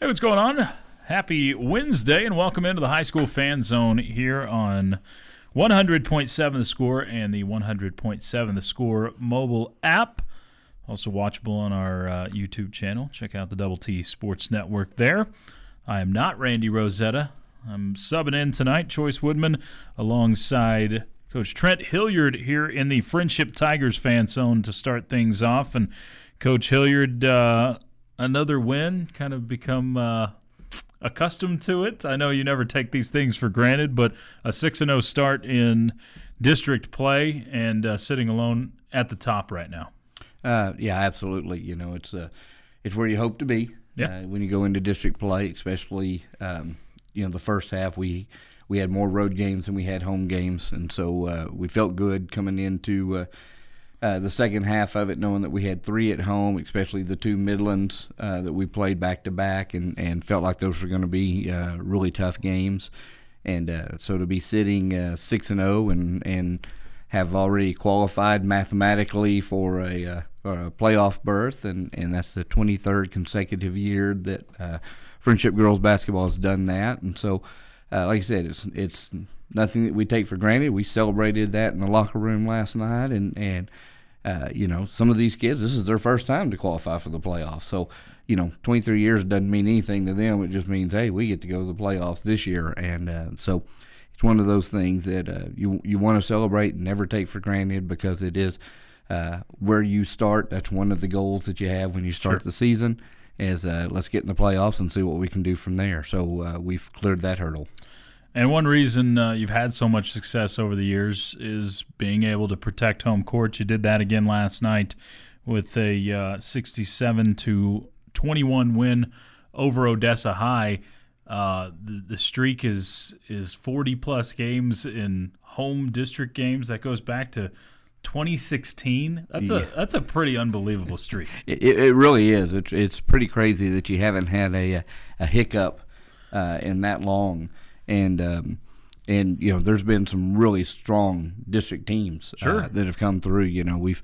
Hey, what's going on? Happy Wednesday, and welcome into the High School Fan Zone here on 100.7 The Score and the 100.7 The Score mobile app. Also watchable on our YouTube channel. Check out the Double T Sports Network there. I am not Randy Rosetta. I'm subbing in tonight, Chois Woodman, alongside Coach Trent Hilliard here in the Friendship Tigers Fan Zone to start things off. And Coach Hilliard, another win, kind of become accustomed to it. I know you never take these things for granted, but a 6-0 start in district play and sitting alone at the top right now. Yeah, absolutely. You know, it's where you hope to be when you go into district play, especially the first half we had more road games than we had home games, and so we felt good coming into the second half of it, knowing that we had 3 at home, especially the 2 Midlands that we played back-to-back, and felt like those were going to be really tough games. And so to be sitting 6-0 and have already qualified mathematically for a playoff berth, and that's the 23rd consecutive year that Friendship Girls Basketball has done that. And so, like I said, it's nothing that we take for granted. We celebrated that in the locker room last night, and some of these kids, this is their first time to qualify for the playoffs. So, 23 years doesn't mean anything to them. It just means, hey, we get to go to the playoffs this year. And so it's one of those things that you want to celebrate and never take for granted, because it is where you start. That's one of the goals that you have when you start the season is let's get in the playoffs and see what we can do from there. So we've cleared that hurdle. And one reason you've had so much success over the years is being able to protect home court. You did that again last night with a 67-21 win over Odessa High. The streak is 40-plus games in home district games. That goes back to 2016. That's a pretty unbelievable streak. It really is. It's pretty crazy that you haven't had a hiccup in that long. And there's been some really strong district teams that have come through. We've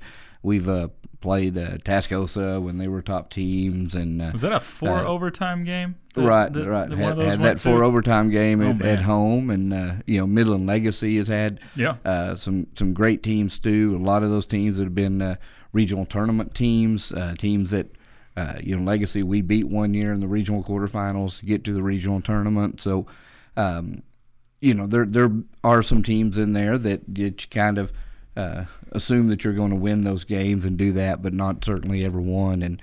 played Tascosa when they were top teams, and was that a 4 overtime game? Right. Had that 4 overtime game at home, and Midland Legacy has had some great teams too. A lot of those teams that have been regional tournament teams, teams that Legacy we beat one year in the regional quarterfinals to get to the regional tournament. So. There are some teams in there that you kind of assume that you're going to win those games and do that, but not certainly ever won. And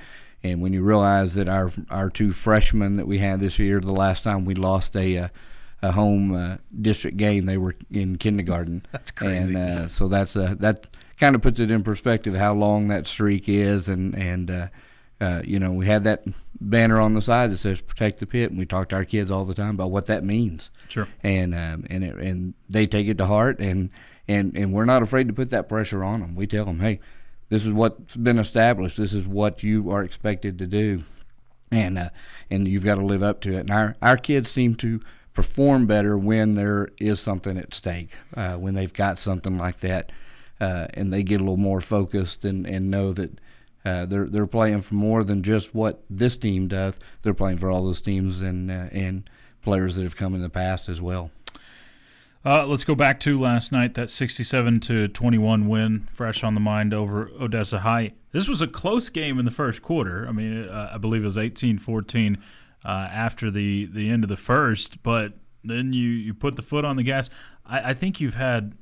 when you realize that our 2 freshmen that we had this year, the last time we lost a home district game, they were in kindergarten. That's crazy. And so that kind of puts it in perspective how long that streak is, and we have that banner on the side that says "Protect the Pit," and we talk to our kids all the time about what that means. Sure. And they take it to heart, and we're not afraid to put that pressure on them. We tell them, hey, this is what's been established. This is what you are expected to do, and you've got to live up to it. And our kids seem to perform better when there is something at stake, when they've got something like that, and they get a little more focused and know that. They're playing for more than just what this team does. They're playing for all those teams and players that have come in the past as well. Let's go back to last night, that 67-21 win, fresh on the mind over Odessa High. This was a close game in the first quarter. I mean, I believe it was 18-14 after the end of the first, but then you put the foot on the gas. I think you've had,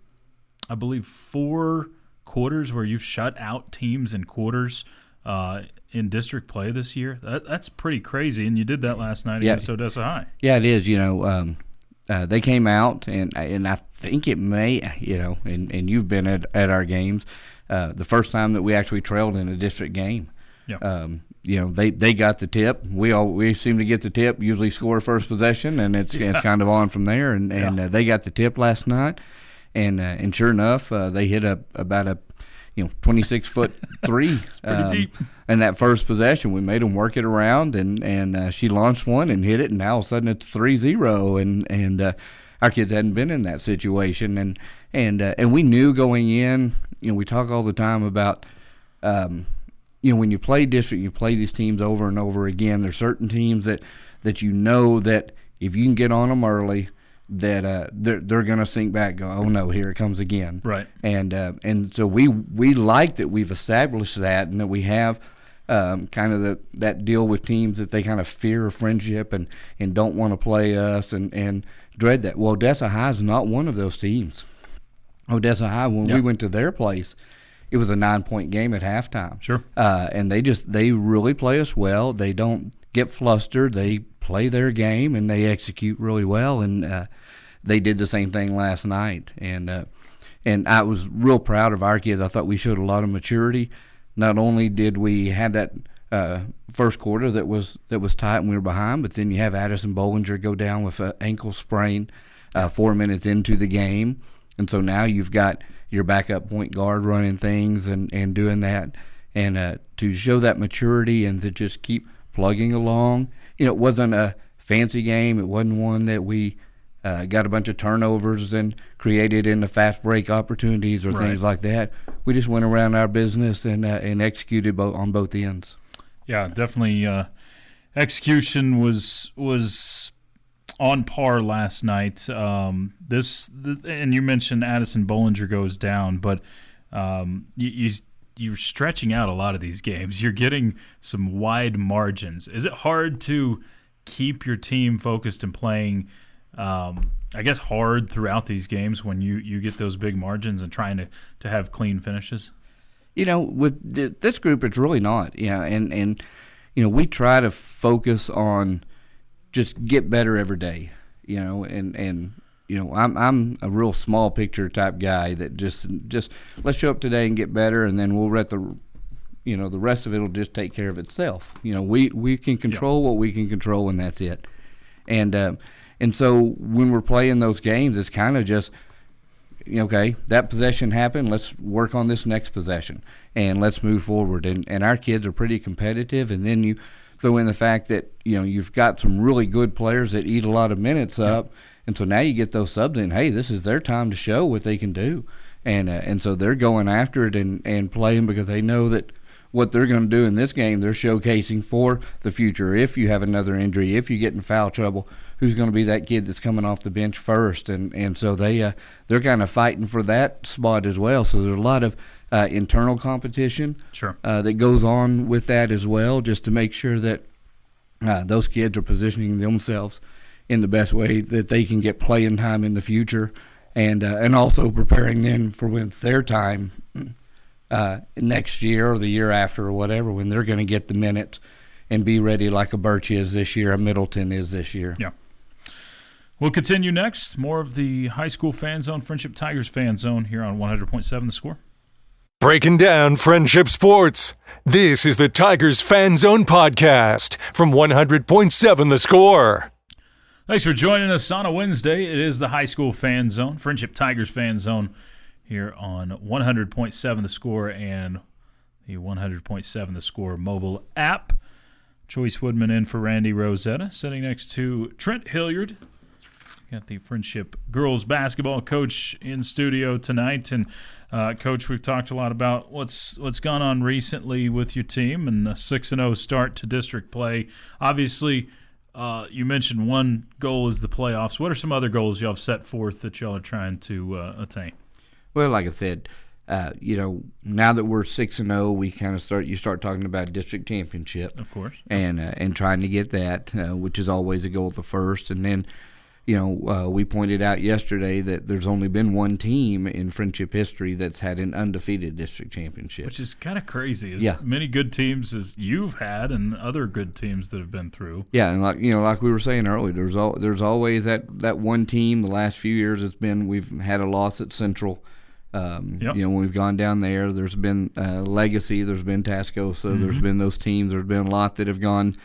I believe, 4 quarters where you've shut out teams in quarters in district play this year. That's pretty crazy, and you did that last night against Odessa High. Yeah, it is. They came out, and I think it may, and you've been at our games, the first time that we actually trailed in a district game. Yeah. They got the tip. We seem to get the tip, usually score first possession, and it's kind of on from there. And they got the tip last night. And sure enough, they hit about a 26-foot three. It's pretty deep. And that first possession, we made them work it around, and she launched one and hit it, and now all of a sudden it's 3-0, and our kids hadn't been in that situation, and we knew going in. We talk all the time about when you play district, you play these teams over and over again. There's certain teams that you know that if you can get on them early, that they're going to sink back, go, oh no, here it comes again. Right. And so we like that we've established that, and that we have kind of that deal with teams that they kind of fear a friendship and don't want to play us and dread that. Well, Odessa High is not one of those teams. Odessa High, when we went to their place, it was a 9-point game at halftime. Sure. And they really play us well. They don't get flustered. They play their game, and they execute really well. And they did the same thing last night. And I was real proud of our kids. I thought we showed a lot of maturity. Not only did we have that first quarter that was tight and we were behind, but then you have Addison Bollinger go down with an ankle sprain 4 minutes into the game. And so now you've got your backup point guard running things and doing that. And to show that maturity and to just keep plugging along. It wasn't a fancy game. It wasn't one that we got a bunch of turnovers and created in the fast break opportunities or things like that. We just went around our business and executed on both ends. Yeah, definitely. Execution was on par last night. And you mentioned Addison Bollinger goes down, but you're stretching out a lot of these games. You're getting some wide margins. Is it hard to keep your team focused and playing, I guess, hard throughout these games when you get those big margins and trying to have clean finishes? With this group, it's really not. And we try to focus on just get better every day. I'm a real small picture type guy that just let's show up today and get better, and then we'll let the rest of it will just take care of itself. We can control what we can control, and that's it. And so when we're playing those games, it's kind of just, okay, that possession happened. Let's work on this next possession, and let's move forward. And our kids are pretty competitive. And then you throw in the fact that you've got some really good players that eat a lot of minutes up, and so now you get those subs in. Hey, this is their time to show what they can do, and so they're going after it and playing because they know that what they're going to do in this game, they're showcasing for the future. If you have another injury, if you get in foul trouble, who's going to be that kid that's coming off the bench first? And so they're kind of fighting for that spot as well. So there's a lot of internal competition that goes on with that as well, just to make sure that those kids are positioning themselves in the best way that they can get playing time in the future, and also preparing them for when their time next year or the year after or whatever, when they're going to get the minutes and be ready like a Birch is this year, a Middleton is this year. Yeah. We'll continue next. More of the High School Fan Zone, Friendship Tigers Fan Zone here on 100.7 The Score. Breaking down Friendship Sports. This is the Tigers Fan Zone podcast from 100.7 The Score. Thanks for joining us on a Wednesday. It is the High School Fan Zone, Friendship Tigers Fan Zone here on 100.7 The Score and the 100.7 The Score mobile app. Chois Woodman in for Randy Rosetta, sitting next to Trent Hilliard. Got the Friendship girls basketball coach in studio tonight. And, Coach, we've talked a lot about what's gone on recently with your team and a 6-0 start to district play. Obviously, you mentioned one goal is the playoffs. What are some other goals y'all have set forth that y'all are trying to attain? Well, like I said, now that we're 6-0, we kind of start talking about district championship, of course, and trying to get that, which is always a goal at the first. And then, we pointed out yesterday that there's only been one team in Friendship history that's had an undefeated district championship, which is kind of crazy. As many good teams as you've had, and other good teams that have been through. Yeah, and like we were saying earlier, there's always that one team. The last few years, we've had a loss at Central. When we've gone down there, there's been Legacy, there's been Tascosa, there's been those teams. There's been a lot that have gone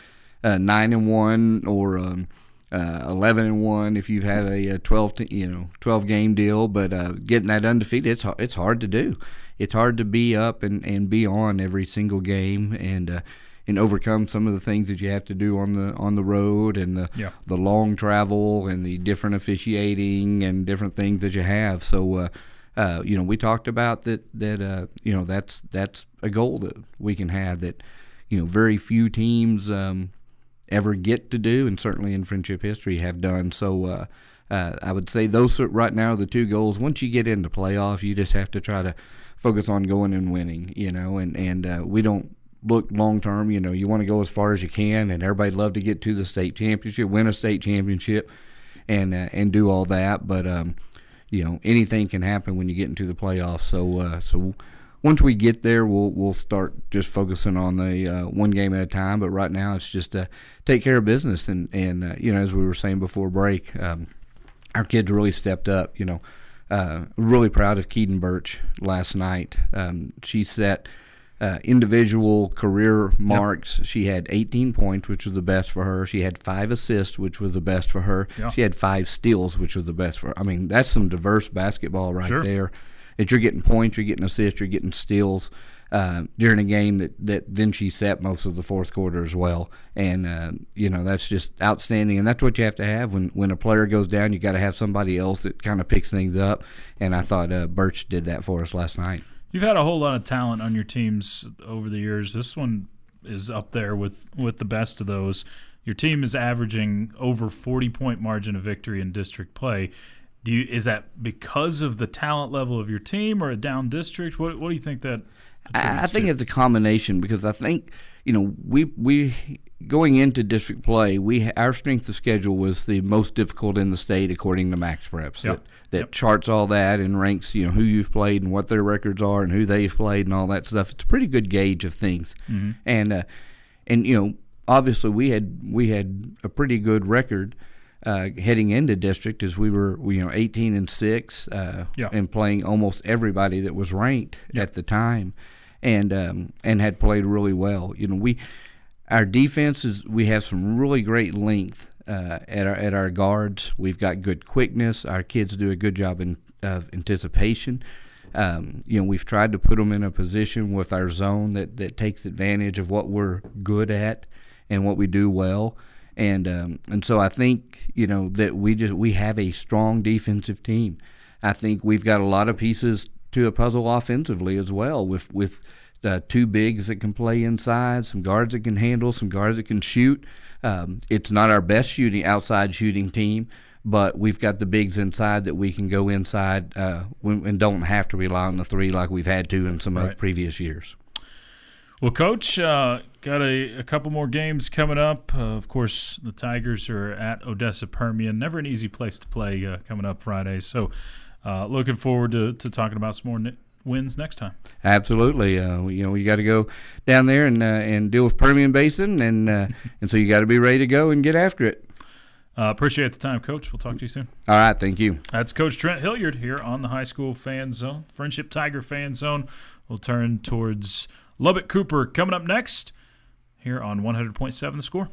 9-1 or 11-1 if you've had a 12 game deal. But getting that undefeated, it's hard to do. It's hard to be up and be on every single game and overcome some of the things that you have to do on the road and the long travel and the different officiating and different things that you have. So. we talked about that that's a goal that we can have that, very few teams ever get to do, and certainly in friendship history have done. So I would say those right now are the two goals. Once you get into playoffs, you just have to try to focus on going and winning, and we don't look long term. You want to go as far as you can, and everybody'd love to get to the state championship, win a state championship, and do all that. But anything can happen when you get into the playoffs. So once we get there, we'll start just focusing on the one game at a time. But right now, it's just to take care of business. And as we were saying before break, our kids really stepped up. Really proud of Keaton Birch last night. She set individual career marks. Yep. She had 18 points, which was the best for her. She had 5 assists, which was the best for her. Yep. She had 5 steals, which was the best for her. I mean, that's some diverse basketball right there. That you're getting points, you're getting assists, you're getting steals during a game that then she set most of the fourth quarter as well. And, that's just outstanding. And that's what you have to have. When a player goes down, you got to have somebody else that kind of picks things up. And I thought Birch did that for us last night. You've had a whole lot of talent on your teams over the years. This one is up there with the best of those. Your team is averaging over 40-point margin of victory in district play. Is that because of the talent level of your team or a down district? What do you think that? I think it's a combination, because I think we going into district play, our strength of schedule was the most difficult in the state according to Max Preps. Yep. That charts all that and ranks who you've played and what their records are and who they've played and all that stuff. It's a pretty good gauge of things. Mm-hmm. And obviously we had a pretty good record heading into district, as we were 18-6 and playing almost everybody that was ranked at the time, and had played really well. Our defense we have some really great length at our guards. We've got good quickness. Our kids do a good job of anticipation. We've tried to put them in a position with our zone that takes advantage of what we're good at and what we do well. And so I think that we have a strong defensive team. I think we've got a lot of pieces to a puzzle offensively as well, with 2 bigs that can play inside, some guards that can handle, some guards that can shoot. It's not our best outside shooting team, but we've got the bigs inside that we can go inside and don't have to rely on the 3 like we've had to in some other previous years. Well, Coach, got a couple more games coming up. Of course, the Tigers are at Odessa Permian. Never an easy place to play coming up Friday. So looking forward to talking about some more wins next time. Absolutely. You got to go down there and deal with Permian Basin, and so you got to be ready to go and get after it. Appreciate the time, Coach. We'll talk to you soon. All right, thank you. That's Coach Trent Hilliard here on the High School Fan Zone. Friendship Tiger Fan Zone. We'll turn towards Lubbock Cooper coming up next here on 100.7 The Score.